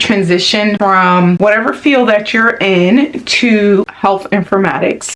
transition from whatever field that you're in to health informatics.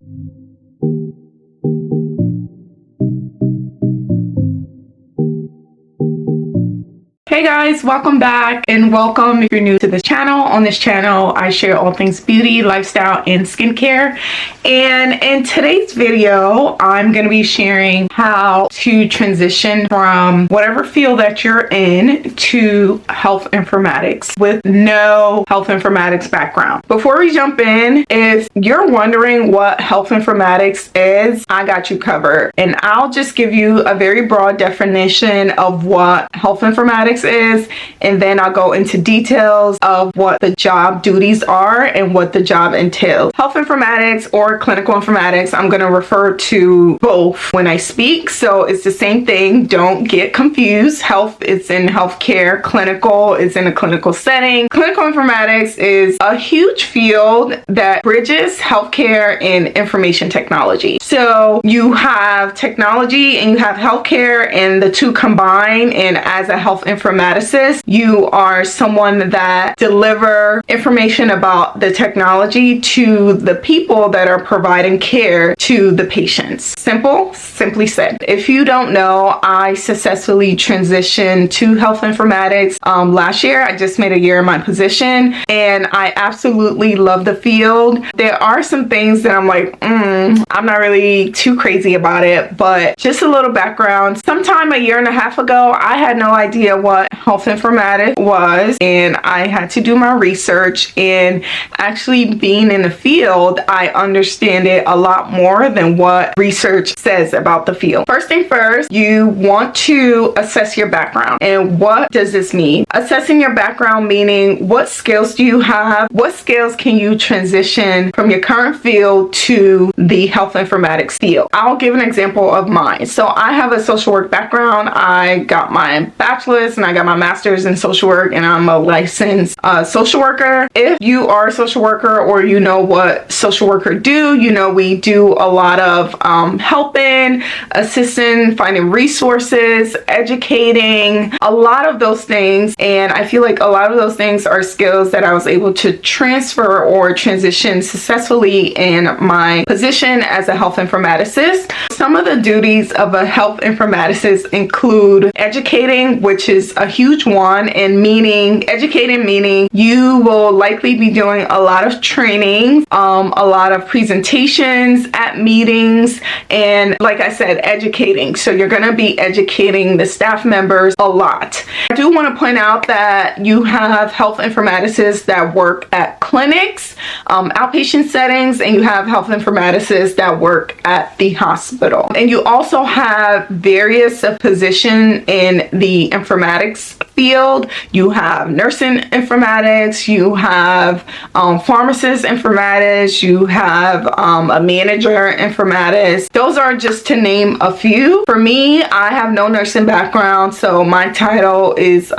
Hey guys, welcome back and welcome if you're new to this channel. On this channel, I share all things beauty, lifestyle, and skincare. And in today's video, I'm going to be sharing how to transition from whatever field that you're in to health informatics with no health informatics background. Before we jump in, if you're wondering what health informatics is, I got you covered. And I'll just give you a very broad definition of what health informatics is, and then I'll go into details of what the job duties are and what the job entails. Health informatics or clinical informatics, I'm going to refer to both when I speak, so it's the same thing. Don't get confused. Health is in healthcare, clinical is in a clinical setting. Clinical informatics is a huge field that bridges healthcare and information technology. So you have technology and you have healthcare, and the two combine, and as a health informaticist, you are someone that deliver information about the technology to the people that are providing care to the patients. Simply said. If you don't know, I successfully transitioned to health informatics last year. I just made a year in my position, and I absolutely love the field. There are some things that I'm like, I'm not really too crazy about it, but just a little background. Sometime a year and a half ago, I had no idea what health informatics was, and I had to do my research, and actually being in the field, I understand it a lot more than what research says about the field. First thing first, you want to assess your background. And what does this mean? Assessing your background meaning what skills do you have? What skills can you transition from your current field to the health informatics field? I'll give an example of mine. So I have a social work background. I got my bachelor's and I got my master's in social work, and I'm a licensed social worker. If you are a social worker, or you know what social worker do, you know we do a lot of helping, assisting, finding resources, educating, a lot of those things. And I feel like a lot of those things are skills that I was able to transfer or transition successfully in my position as a health informaticist. Some of the duties of a health informaticist include educating, which is a huge one, and educating meaning you will likely be doing a lot of training, a lot of presentations at meetings, and like I said, educating. So you're going to be educating the staff members a lot. I do want to point out that you have health informaticists that work at clinics, outpatient settings, and you have health informaticists that work at the hospital. And you also have various positions in the informatics field. You have nursing informatics, you have pharmacist informatics, you have a manager informatics. Those are just to name a few. For me, I have no nursing background, so my title is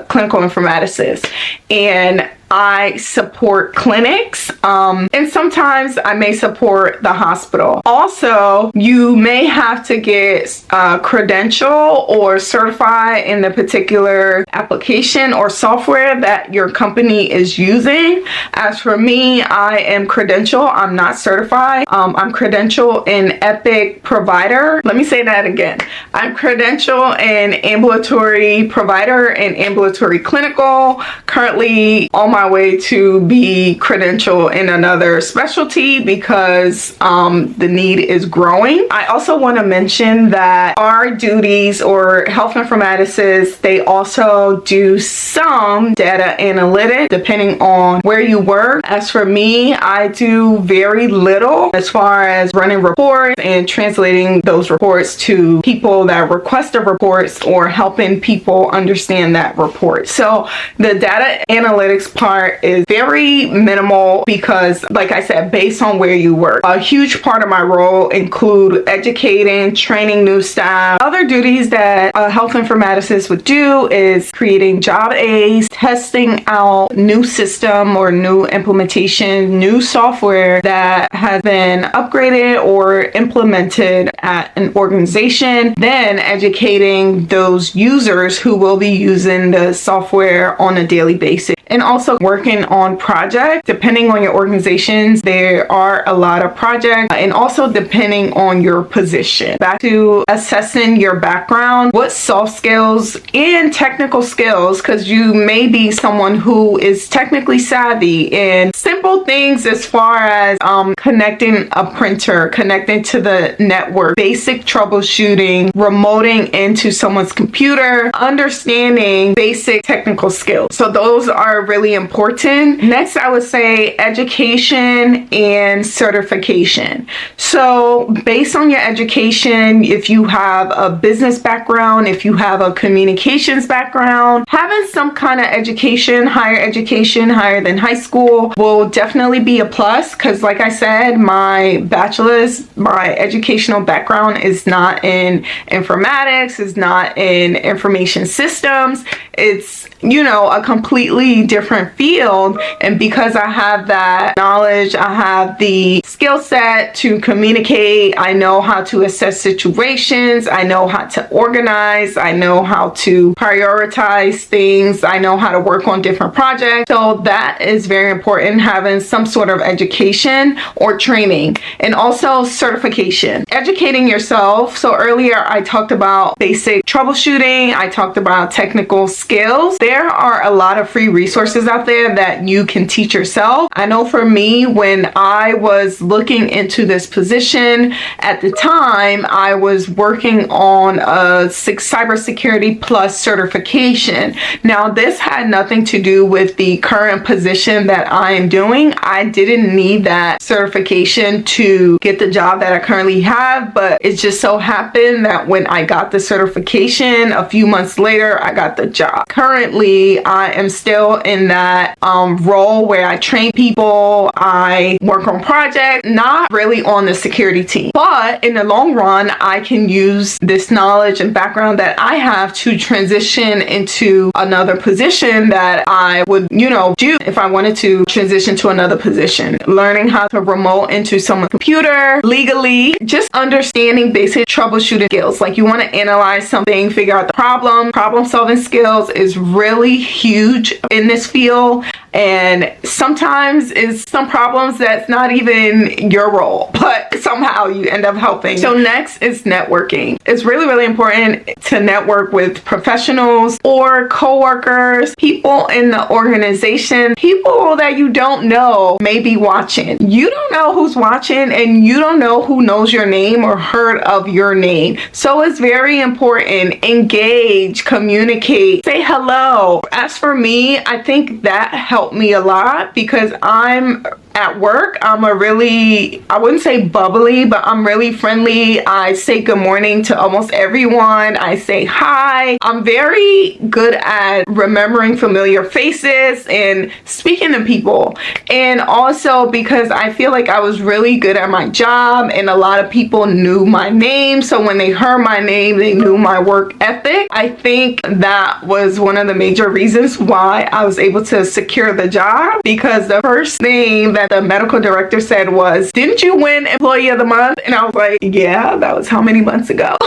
clinical informaticist, and I support clinics, and sometimes I may support the hospital. Also, you may have to get credential or certified in the particular application or software that your company is using. As for me, I am credential. I'm not certified. I'm credential in Epic Provider. Let me say that again. I'm credential in ambulatory provider and ambulatory clinical. Currently on my way to be credentialed in another specialty because the need is growing. I also want to mention that our duties, or health informaticists, they also do some data analytics depending on where you work. As for me, I do very little as far as running reports and translating those reports to people that request the reports, or helping people understand that report. So the data analytics part is very minimal because, like I said, based on where you work. A huge part of my role include educating, training new staff. Other duties that a health informaticist would do is is creating job aids, testing out new system or new implementation, new software that has been upgraded or implemented at an organization, then educating those users who will be using the software on a daily basis. And also working on projects. Depending on your organizations, there are a lot of projects, and also depending on your position. Back to assessing your background, what soft skills and technical skills, because you may be someone who is technically savvy in simple things as far as connecting a printer, connecting to the network, basic troubleshooting, remoting into someone's computer, understanding basic technical skills. So those are really important. Next, I would say education and certification. So based on your education, if you have a business background, if you have a communications background, having some kind of education, higher than high school will definitely be a plus, because like I said, my bachelor's, my educational background is not in informatics, is not in information systems. It's, you know, a completely different field. And because I have that knowledge, I have the skill set to communicate, I know how to assess situations, I know how to organize, I know how to prioritize things, I know how to work on different projects. So that is very important, having some sort of education or training. And also certification, educating yourself. So earlier I talked about basic troubleshooting, I talked about technical skills. There are a lot of free resources out there that you can teach yourself. I know for me, when I was looking into this position at the time, I was working on a cybersecurity plus certification. Now, this had nothing to do with the current position that I am doing. I didn't need that certification to get the job that I currently have, but it just so happened that when I got the certification, a few months later, I got the job. Currently, I am still in that role where I train people, I work on projects, not really on the security team. But in the long run, I can use this knowledge and background that I have to transition into another position that I would, you know, do if I wanted to transition to another position. Learning how to remote into someone's computer legally, just understanding basic troubleshooting skills. Like, you want to analyze something, figure out the problem solving skills is really huge in this field. And sometimes it's some problems that's not even your role, but somehow you end up helping. So next is networking. It's really, really important to network with professionals or coworkers, people in the organization, people that you don't know may be watching. You don't know who's watching, and you don't know who knows your name or heard of your name. So it's very important. Engage, communicate, say hello. As for me, I think that helped me a lot, because I'm at work, I'm a really, I wouldn't say bubbly, but I'm really friendly. I say good morning to almost everyone. I say hi. I'm very good at remembering familiar faces and speaking to people. And also because I feel like I was really good at my job, and a lot of people knew my name. So when they heard my name, they knew my work ethic. I think that was one of the major reasons why I was able to secure the job, because the first thing that the medical director said was, "Didn't you win Employee of the Month?" And I was like, yeah, that was how many months ago?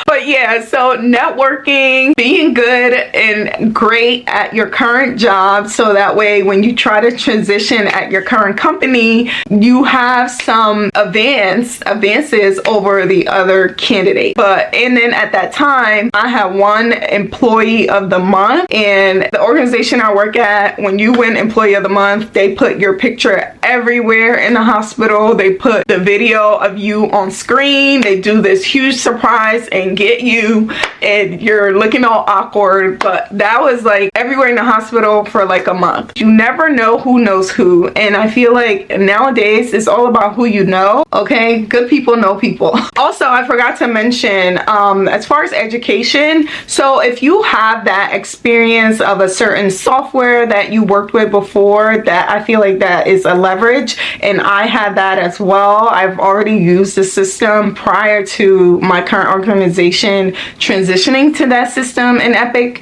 But yeah, so networking, being good and great at your current job, so that way when you try to transition at your current company, you have some advances over the other candidate. And then at that time, I had one Employee of the Month, and the organization I work at, when you win Employee of the Month, they put your picture everywhere in the hospital. They put the video of you on screen. They do this huge surprise and get you, and you're looking all awkward. But that was like everywhere in the hospital for like a month. You never know who knows who, and I feel like nowadays it's all about who you know. Okay, good people know people. Also, I forgot to mention, as far as education, so if you have that experience of a certain software that you worked with before, that I feel like that is a leverage, and I had that as well. I've already used the system prior to my current organization transitioning to that system, and Epic.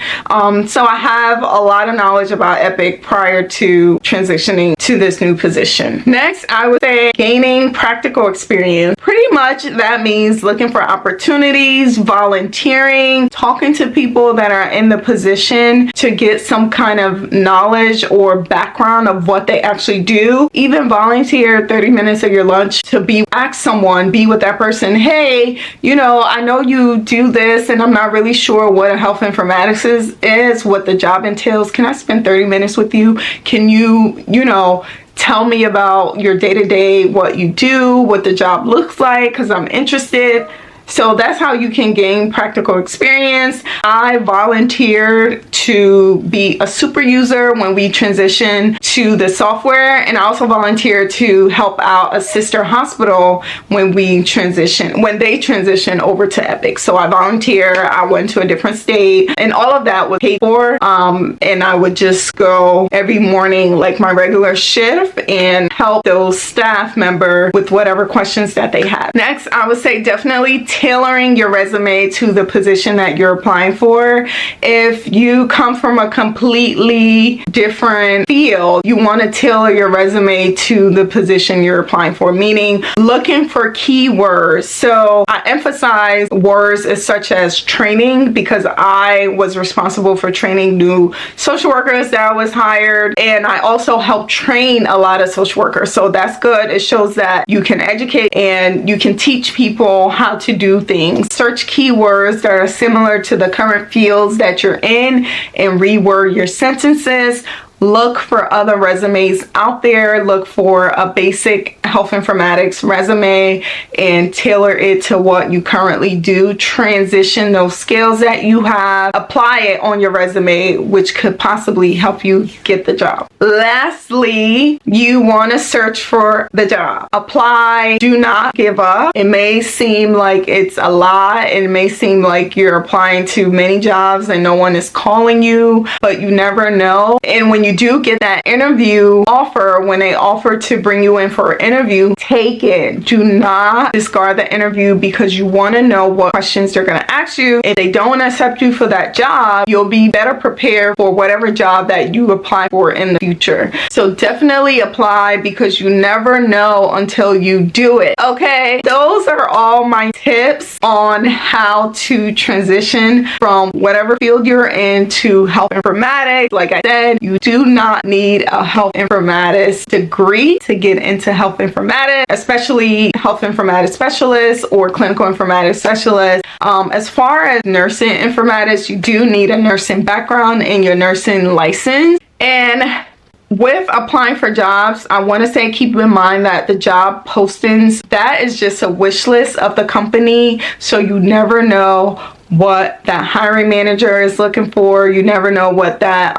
So I have a lot of knowledge about Epic prior to transitioning to this new position. Next, I would say gaining practical experience. Pretty much that means looking for opportunities, volunteering, talking to people that are in the position to get some kind of knowledge or background of what they actually do. Even volunteer 30 minutes of your lunch to ask someone, be with that person. Hey, I know you do this and I'm not really sure what a health informatics is, what the job entails. Can I spend 30 minutes with you? Can you, tell me about your day-to-day, what you do, what the job looks like, because I'm interested. So that's how you can gain practical experience. I volunteered to be a super user when we transitioned to the software, and I also volunteered to help out a sister hospital when they transitioned over to Epic. So I volunteered, I went to a different state, and all of that was paid for. And I would just go every morning like my regular shift and help those staff members with whatever questions that they had. Next, I would say definitely tailoring your resume to the position that you're applying for. If you come from a completely different field, you want to tailor your resume to the position you're applying for, meaning looking for keywords. So I emphasize words such as training, because I was responsible for training new social workers that was hired, and I also helped train a lot of social workers. So that's good. It shows that you can educate and you can teach people how to do things. Search keywords that are similar to the current fields that you're in and reword your sentences. Look for other resumes out there. Look for a basic health informatics resume and tailor it to what you currently do. Transition those skills that you have. Apply it on your resume, which could possibly help you get the job. Lastly, you want to search for the job. Apply. Do not give up. It may seem like it's a lot. It may seem like you're applying to many jobs and no one is calling you, but you never know. And when you do get that interview offer, when they offer to bring you in for an interview, take it. Do not discard the interview, because you want to know what questions they're going to ask you. If they don't accept you for that job, you'll be better prepared for whatever job that you apply for in the future. So definitely apply, because you never know until you do it. Okay, those are all my tips on how to transition from whatever field you're in to health informatics. Like I said, you do not need a health informatics degree to get into health informatics, especially health informatics specialist or clinical informatics specialist. As far as nursing informatics, you do need a nursing background and your nursing license. And with applying for jobs, I want to say keep in mind that the job postings, that is just a wish list of the company. So you never know what that hiring manager is looking for. You never know what that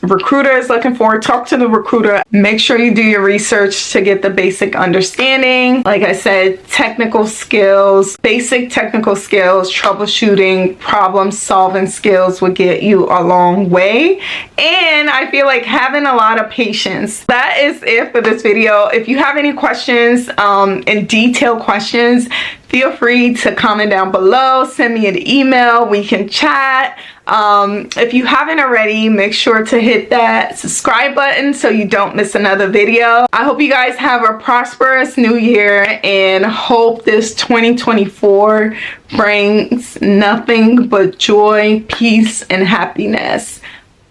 recruiter is looking for. Talk to the recruiter. Make sure you do your research to get the basic understanding. Like I said, technical skills, basic technical skills, troubleshooting, problem solving skills will get you a long way. And I feel like having a lot of patience. That is it for this video. If you have any questions, and detailed questions, feel free to comment down below. Send me an email. We can chat. If you haven't already, make sure to hit that subscribe button so you don't miss another video. I hope you guys have a prosperous new year, and hope this 2024 brings nothing but joy, peace, and happiness.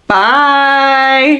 Bye.